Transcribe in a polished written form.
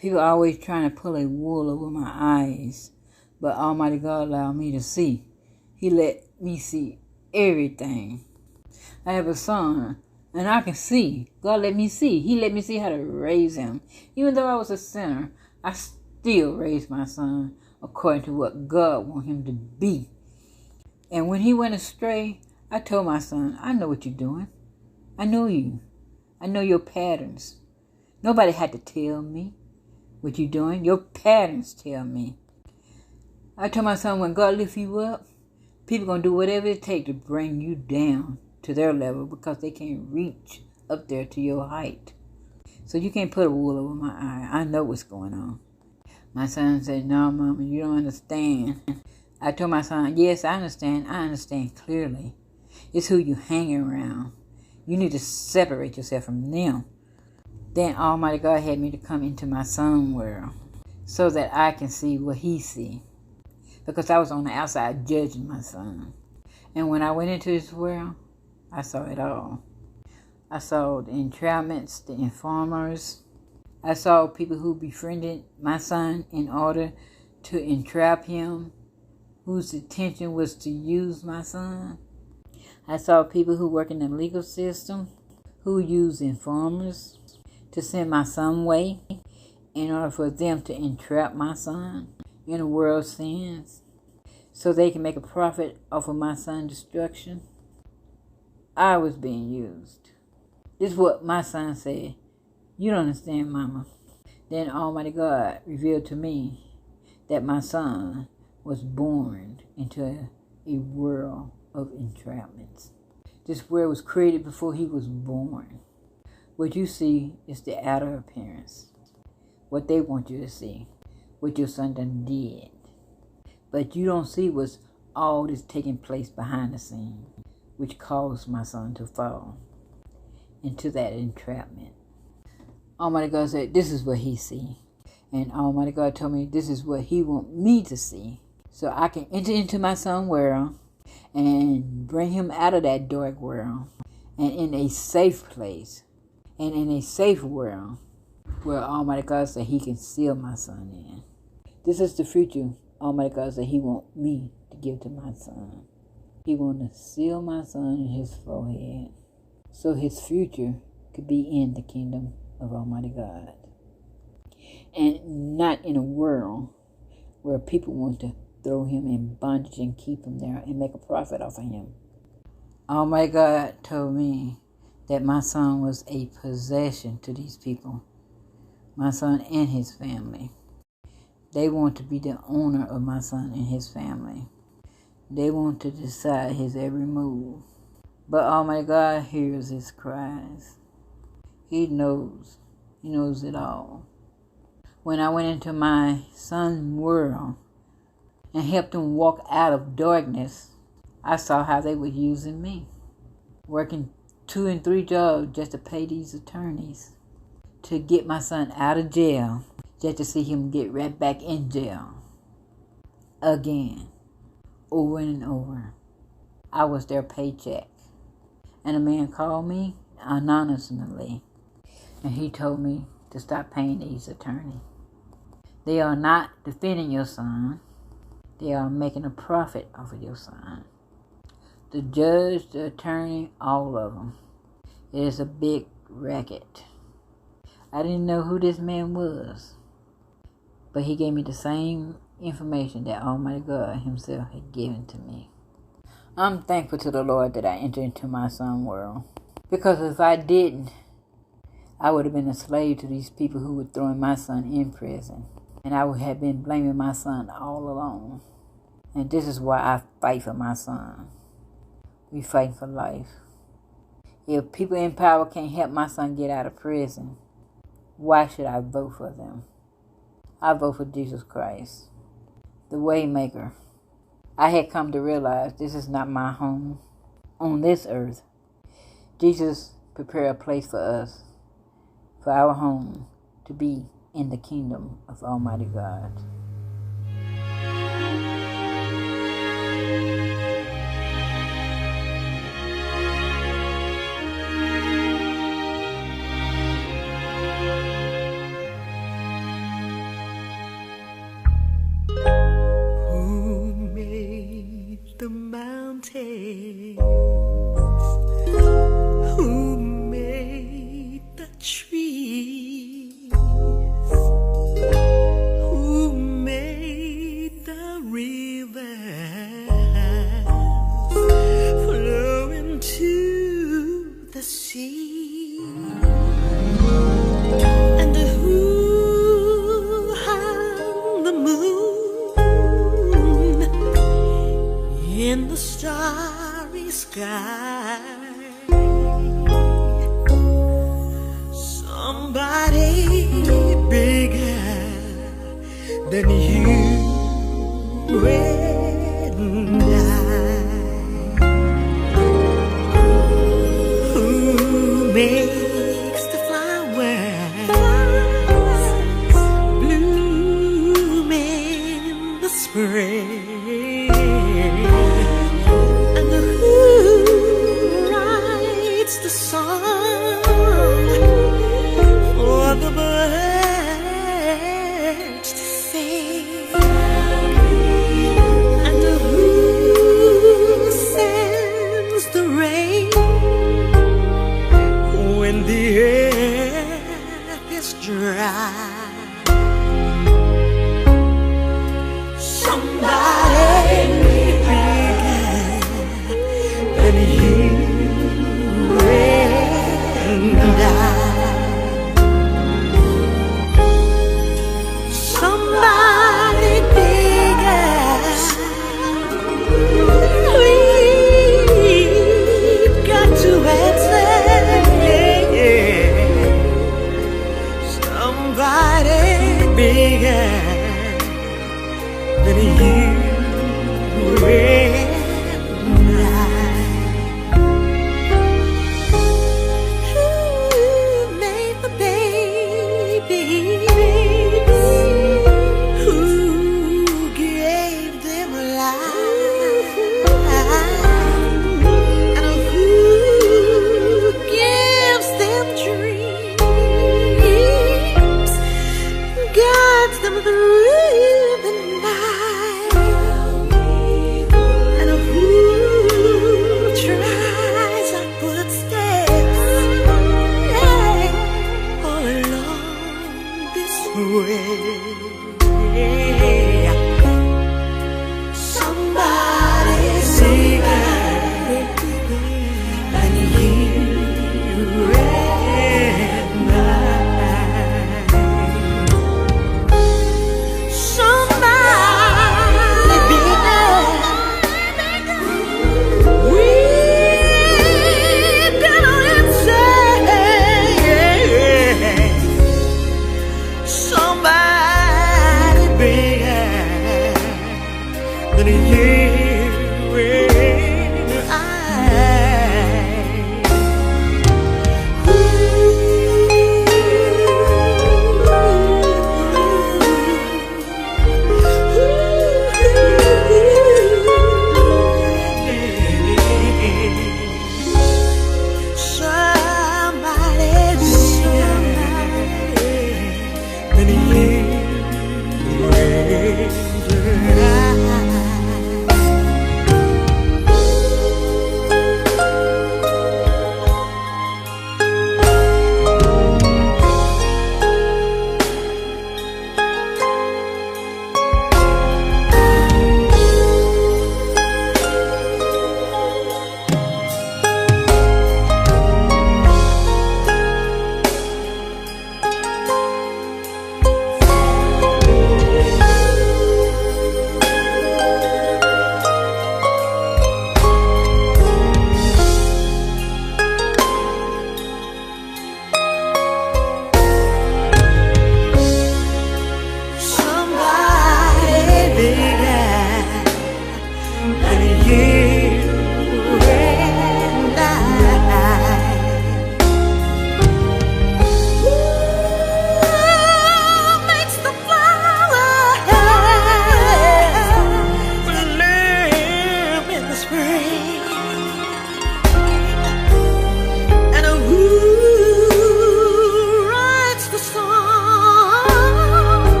People are always trying to pull a wool over my eyes, but Almighty God allowed me to see. He let me see everything. I have a son, and I can see. God let me see. He let me see how to raise him. Even though I was a sinner, I still raised my son according to what God wanted him to be. And when he went astray, I told my son, I know what you're doing. I know you. I know your patterns. Nobody had to tell me what you're doing. Your patterns tell me. I told my son, when God lifts you up, people going to do whatever it takes to bring you down to their level because they can't reach up there to your height. So you can't put a wool over my eye. I know what's going on. My son said, no, Mama, you don't understand. I told my son, yes, I understand. I understand clearly. It's who you hang around. You need to separate yourself from them. Then Almighty God had me to come into my son's world so that I can see what he sees. Because I was on the outside judging my son. And when I went into his world, I saw it all. I saw the entrapments, the informers. I saw people who befriended my son in order to entrap him, whose intention was to use my son. I saw people who work in the legal system, who use informers to send my son away in order for them to entrap my son in the world's sins so they can make a profit off of my son's destruction. I was being used. This is what my son said. You don't understand, Mama. Then Almighty God revealed to me that my son was born into a world of entrapments. This world was created before he was born. What you see is the outer appearance. What they want you to see. What your son done did. But you don't see what's all this taking place behind the scene, which caused my son to fall into that entrapment. Almighty God said, this is what he see. And Almighty God told me this is what he want me to see. So I can enter into my son's world and bring him out of that dark world and in a safe place and in a safe world where Almighty God said he can seal my son in. This is the future Almighty God said he want me to give to my son. He want to seal my son in his forehead so his future could be in the kingdom of Almighty God. And not in a world where people want to throw him in bondage and keep him there and make a profit off of him. Almighty God told me that my son was a possession to these people. My son and his family. They want to be the owner of my son and his family. They want to decide his every move. But Almighty God hears his cries. He knows. He knows it all. When I went into my son's world and helped him walk out of darkness, I saw how they were using me. Working 2 and 3 jobs just to pay these attorneys to get my son out of jail, just to see him get right back in jail. Again, over and over. I was their paycheck. And a man called me anonymously, and he told me to stop paying these attorneys. They are not defending your son. They are making a profit off of your son. The judge, the attorney, all of them. It is a big racket. I didn't know who this man was, but he gave me the same information that Almighty God himself had given to me. I'm thankful to the Lord that I entered into my son's world, because if I didn't, I would have been a slave to these people who were throwing my son in prison, and I would have been blaming my son all along. And this is why I fight for my son. We fight for life. If people in power can't help my son get out of prison, why should I vote for them? I vote for Jesus Christ, the Waymaker. I had come to realize this is not my home on this earth. Jesus prepared a place for us, for our home, to be in the kingdom of Almighty God. than you and I. Who makes the flowers bloom in the spring, and who writes the song for the birds to sing, and who sends the rain when the earth is dry. Somebody bigger than you and I. Somebody bigger. We've got to answer. Somebody bigger than you and I. Who made the babies? Who gave them life? And who gives them dreams? Guides them through the night, and who tries our footsteps all along this way. Somebody's bigger than you and I. Somebody bigger. We've got to answer. Somebody bigger than you.